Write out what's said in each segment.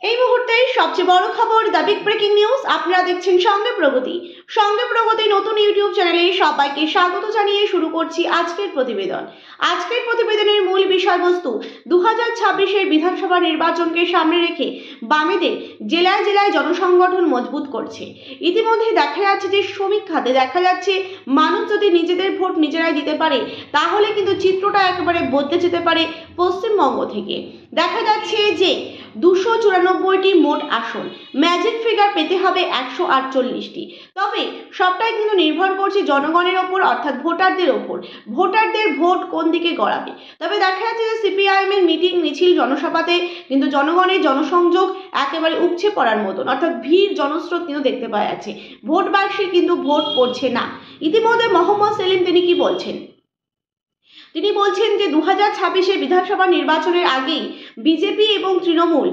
এই মুহূর্তে সবচেয়ে বড় খবর, দ্য বিগ ব্রেকিং নিউজ। আপনারা দেখছেন সঙ্গে প্রগতি। সঙ্গে প্রগতি নতুন ইউটিউব চ্যানেলে সবাইকে স্বাগত জানিয়ে শুরু করছি আজকের প্রতিবেদন। আজকের প্রতিবেদনের মূল বিষয়বস্তু 2026-এর বিধানসভা নির্বাচনকে সামনে রেখে বামেদের জেলায় জেলায় জনসংগঠন মজবুত করছে। ইতিমধ্যে দেখা যাচ্ছে যে শ্রমিক খাতে দেখা যাচ্ছে মানুষ যদি নিজেদের ভোট নিজেরাই দিতে পারে তাহলে কিন্তু চিত্রটা একেবারে বদলে যেতে পারে পশ্চিমবঙ্গ থেকে। দেখা যাচ্ছে যে 294টি মোট আসন, ম্যাজিক ফিগার পেতে হবে 148টি। তবে সবটাই কিন্তু নির্ভর করছে জনগণের ওপর, অর্থাৎ ভোটারদের ওপর। ভোটারদের ভোট কোন দিকে গড়াবে। তবে দেখা যাচ্ছে যে সিপিআইএম এর মিটিং মিছিল জনসভাতে কিন্তু জনগণের জনসংযোগ একেবারে উপচে পড়ার মতন, অর্থাৎ ভিড় জনস্রোত কিন্তু দেখতে পাওয়া যাচ্ছে। ভোট বাক্সে কিন্তু ভোট পড়ছে না। ইতিমধ্যে মোহাম্মদ সেলিম তিনি কি বলছেন, তিনি বলছেন যে 2026-এর বিধানসভা নির্বাচনের আগেই বিজেপি এবং তৃণমূল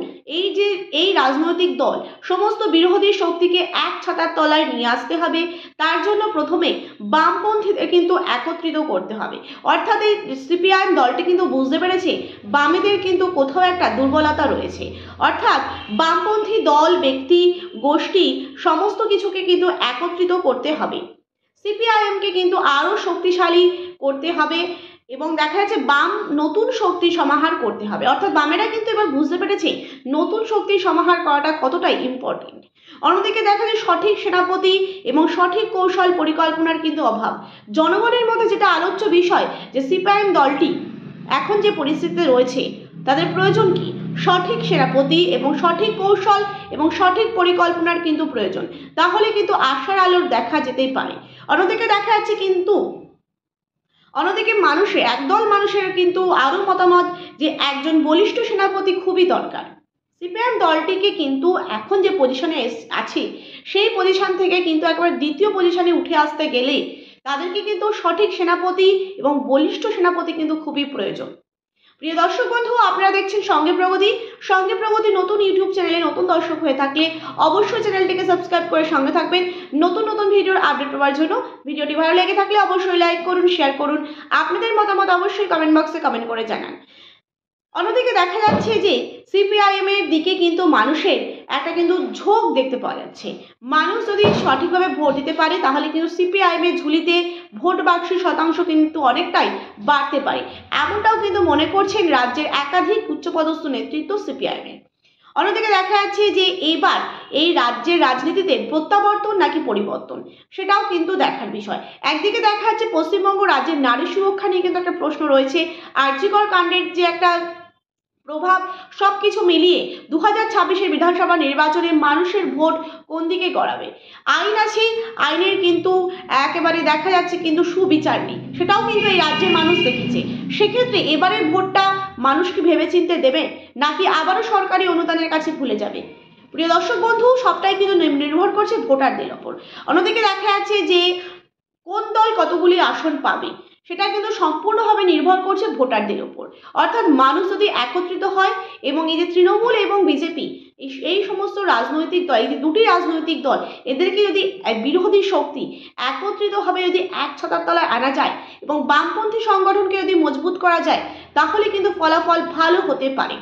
এই রাজনৈতিক দল সমস্ত বিরোধী শক্তিকে এক ছাতার তলায় নিয়ে আসতে হবে। তার জন্য প্রথমে বামপন্থীদের কিন্তু একত্রিত করতে হবে। অর্থাৎ এই সিপিআইএম দলটি কিন্তু বুঝতে পেরেছে বামেদের কিন্তু কোথাও একটা দুর্বলতা রয়েছে। অর্থাৎ বামপন্থী দল, ব্যক্তি, গোষ্ঠী সমস্ত কিছুকে কিন্তু একত্রিত করতে হবে। সিপিআইএমকে কিন্তু আরও শক্তিশালী করতে হবে এবং দেখা যাচ্ছে বাম নতুন শক্তি সমাহার করতে হবে। অর্থাৎ বামেরা কিন্তু এবার বুঝতে পেরেছে নতুন শক্তি সমাহার করাটা কতটাই ইম্পর্টেন্ট। অন্যদিকে দেখা যায় সঠিক সেনাপতি এবং সঠিক কৌশল পরিকল্পনার কিন্তু অভাব। জনগণের মধ্যে যেটা আলোচ্য বিষয় যে সিপিআইএম দলটি এখন যে পরিস্থিতিতে রয়েছে তাদের প্রয়োজন কি? সঠিক সেনাপতি এবং সঠিক কৌশল এবং সঠিক পরিকল্পনার কিন্তু প্রয়োজন। তাহলে কিন্তু আশার আলোর দেখা যেতেই পারে। অন্যদিকে দেখা যাচ্ছে কিন্তু একদল মানুষের কিন্তু আরও মতামত যে একজন বলিষ্ঠ সেনাপতি খুবই দরকার। সিপিআইএম দলটিকে কিন্তু এখন যে পজিশনে আছে সেই পজিশন থেকে কিন্তু একেবারে দ্বিতীয় পজিশনে উঠে আসতে গেলে তাদেরকে কিন্তু সঠিক সেনাপতি এবং বলিষ্ঠ সেনাপতি কিন্তু খুবই প্রয়োজন। প্রিয় দর্শক বন্ধু, আপনারা দেখছেন সঙ্গে প্রগতি। সঙ্গে প্রগতি নতুন ইউটিউব চ্যানেলে নতুন দর্শক হয়ে থাকলে অবশ্যই চ্যানেলটিকে সাবস্ক্রাইব করে সঙ্গে থাকবেন নতুন নতুন ভিডিওর আপডেট পাওয়ার জন্য। ভিডিওটি ভালো লেগে থাকলে অবশ্যই লাইক করুন, শেয়ার করুন, আপনাদের মতামত অবশ্যই কমেন্ট বক্সে কমেন্ট করে জানান। অন্যদিকে দেখা যাচ্ছে যে সিপিআইএম এর দিকে কিন্তু মানুষের একটা কিন্তু ঝোঁক দেখতে পাওয়া যাচ্ছে। মানুষ যদি সঠিকভাবে ভোট দিতে পারে তাহলে কিন্তু সিপিআইএম এর ঝুলিতে ভোট বাক্সের শতাংশ কিন্তু অনেকটাই বাড়তে পারে, এমনটাও কিন্তু মনে করছেন রাজ্যের একাধিক উচ্চপদস্থ নেতৃত্ব সিপিআইএম এর। অন্যদিকে দেখা যাচ্ছে যে এইবার এই রাজ্যের রাজনীতিতে প্রত্যাবর্তন নাকি পরিবর্তন সেটাও কিন্তু দেখার বিষয়। একদিকে দেখা যাচ্ছে পশ্চিমবঙ্গ রাজ্যের নারী সুরক্ষা নিয়ে কিন্তু একটা প্রশ্ন রয়েছে। আরজিকর কাণ্ডের যে একটা প্রভাব, সবকিছু মিলিয়ে 2026-এর বিধানসভা নির্বাচনে মানুষের ভোট কোন দিকে গড়াবে। আইন আছে, আইনের কিন্তু একেবারে দেখা যাচ্ছে কিন্তু সুবিচার নেই, সেটাও কিন্তু এই রাজ্যের মানুষ দেখেছে। সেক্ষেত্রে এবারের ভোটটা মানুষ কি ভেবেচিন্তে দেবে নাকি আবারও সরকারি অনুদানের কাছে ভুলে যাবে? প্রিয় দর্শক বন্ধু, সবটাই কিন্তু নির্ভর করছে ভোটারদের ওপর। অন্যদিকে দেখা যাচ্ছে যে কোন দল কতগুলি আসন পাবে সেটা কিন্তু সম্পূর্ণভাবে নির্ভর করছে ভোটারদের উপর। অর্থাৎ মানুষ যদি একত্রিত হয় এবং এই যে তৃণমূল এবং বিজেপি এই সমস্ত রাজনৈতিক দল, এই যে দুটি রাজনৈতিক দল, এদেরকে যদি বিরোধী শক্তি একত্রিতভাবে যদি এক ছাতার তলায় আনা যায় এবং বামপন্থী সংগঠনকে যদি মজবুত করা যায় তাহলে কিন্তু ফলাফল ভালো হতে পারে।